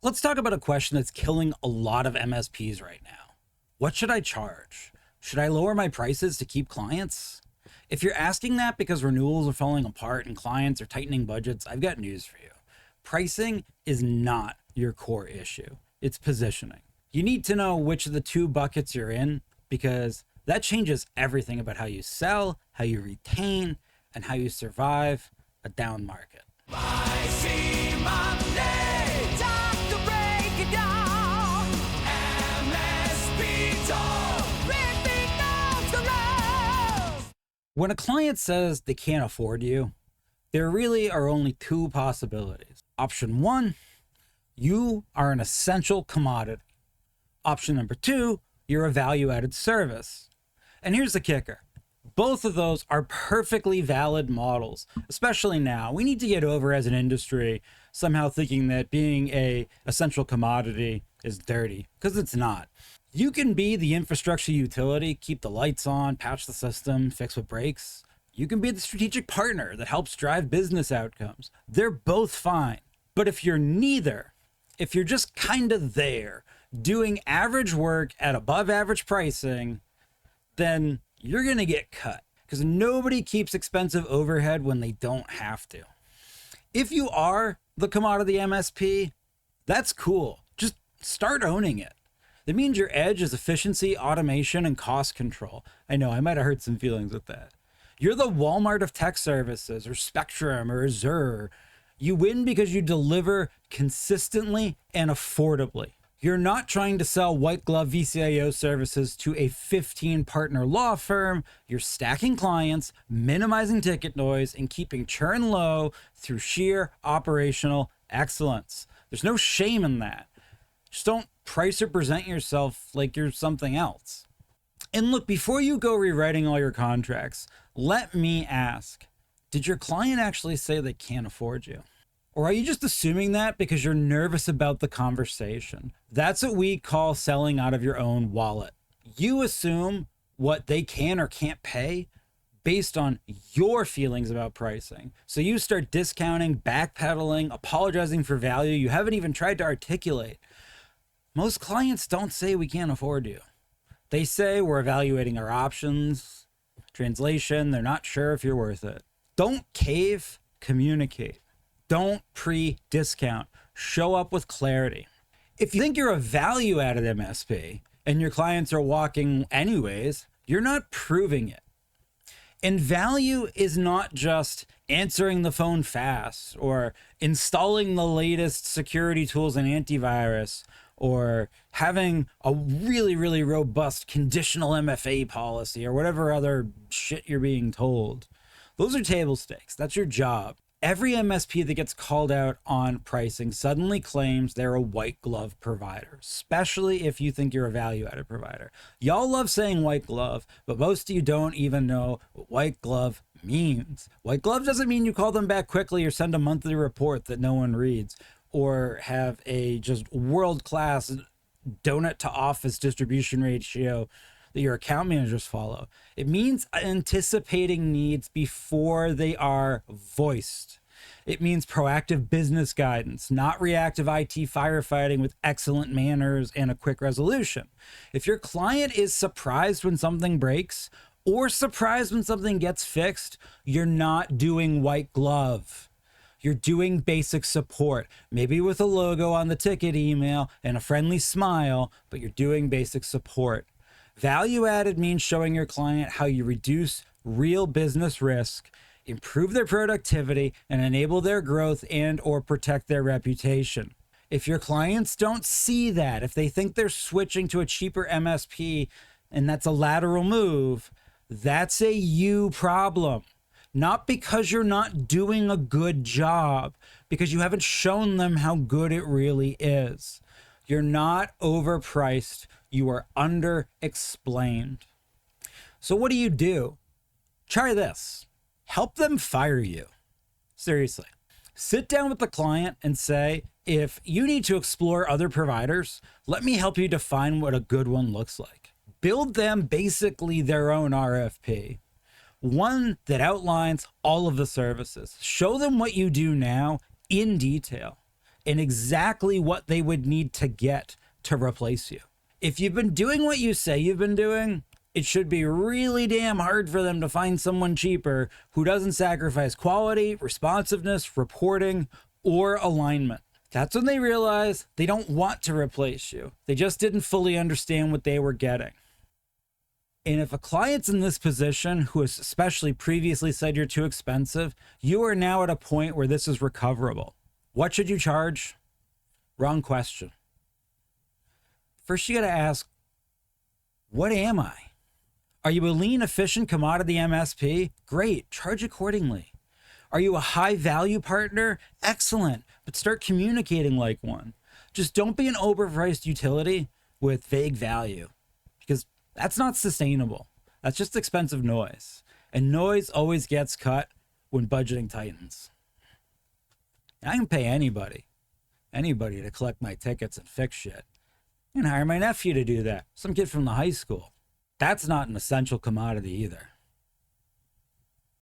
Let's talk about a question that's killing a lot of MSPs right now. What should I charge? Should I lower my prices to keep clients? If you're asking that because renewals are falling apart and clients are tightening budgets, I've got news for you. Pricing is not your core issue. It's positioning. You need to know which of the two buckets you're in because that changes everything about how you sell, how you retain, and how you survive a down market. Pricing Monday, time to break it down. MSP talk, ripping off the rails. When a client says they can't afford you, there really are only two possibilities. Option one, you are an essential commodity. Option number two, you're a value-added service. And here's the kicker. Both of those are perfectly valid models, especially now. We need to get over as an industry somehow thinking that being a essential commodity is dirty, because it's not. You can be the infrastructure utility, keep the lights on, patch the system, fix what breaks. You can be the strategic partner that helps drive business outcomes. They're both fine. But if you're neither, if you're just kind of there, doing average work at above average pricing, then you're going to get cut because nobody keeps expensive overhead when they don't have to. If you are the commodity MSP, that's cool. Just start owning it. That means your edge is efficiency, automation, and cost control. I know I might have hurt some feelings with that. You're the Walmart of tech services, or Spectrum, or Azure. You win because you deliver consistently and affordably. You're not trying to sell white glove VCIO services to a 15 partner law firm. You're stacking clients, minimizing ticket noise, and keeping churn low through sheer operational excellence. There's no shame in that. Just don't price or present yourself like you're something else. And look, before you go rewriting all your contracts, let me ask, did your client actually say they can't afford you? Or are you just assuming that because you're nervous about the conversation? That's what we call selling out of your own wallet. You assume what they can or can't pay based on your feelings about pricing. So you start discounting, backpedaling, apologizing for value you haven't even tried to articulate. Most clients don't say we can't afford you. They say we're evaluating our options. Translation, they're not sure if you're worth it. Don't cave, communicate. Don't pre-discount. Show up with clarity. If you think you're a value-added MSP and your clients are walking anyways, you're not proving it. And value is not just answering the phone fast or installing the latest security tools and antivirus or having a really, really robust conditional MFA policy or whatever other shit you're being told. Those are table stakes. That's your job. Every MSP that gets called out on pricing suddenly claims they're a white glove provider, especially if you think you're a value-added provider. Y'all love saying white glove, but most of you don't even know what white glove means. White glove doesn't mean you call them back quickly or send a monthly report that no one reads or have a just world-class donut to office distribution ratio that your account managers follow. It means anticipating needs before they are voiced. It means proactive business guidance, not reactive IT firefighting with excellent manners and a quick resolution. If your client is surprised when something breaks or surprised when something gets fixed, you're not doing white glove. You're doing basic support, maybe with a logo on the ticket email and a friendly smile, but you're doing basic support. Value added means showing your client how you reduce real business risk, improve their productivity, and enable their growth and or protect their reputation. If your clients don't see that, if they think they're switching to a cheaper MSP and that's a lateral move, that's a you problem. Not because you're not doing a good job, because you haven't shown them how good it really is. You're not overpriced. You are under-explained. So what do? Try this. Help them fire you. Seriously. Sit down with the client and say, if you need to explore other providers, let me help you define what a good one looks like. Build them basically their own RFP. One that outlines all of the services. Show them what you do now in detail. and exactly what they would need to get to replace you. If you've been doing what you say you've been doing, it should be really damn hard for them to find someone cheaper who doesn't sacrifice quality, responsiveness, reporting, or alignment. That's when they realize they don't want to replace you. They just didn't fully understand what they were getting. And if a client's in this position who has especially previously said you're too expensive, you are now at a point where this is recoverable. What should you charge? Wrong question. First, you got to ask, what am I? Are you a lean, efficient commodity MSP? Great, charge accordingly. Are you a high value partner? Excellent, but start communicating like one. Just don't be an overpriced utility with vague value, because that's not sustainable. That's just expensive noise. And noise always gets cut when budgeting tightens. I can pay anybody to collect my tickets and fix shit. I can hire my nephew to do that, some kid from the high school. That's not an essential commodity either.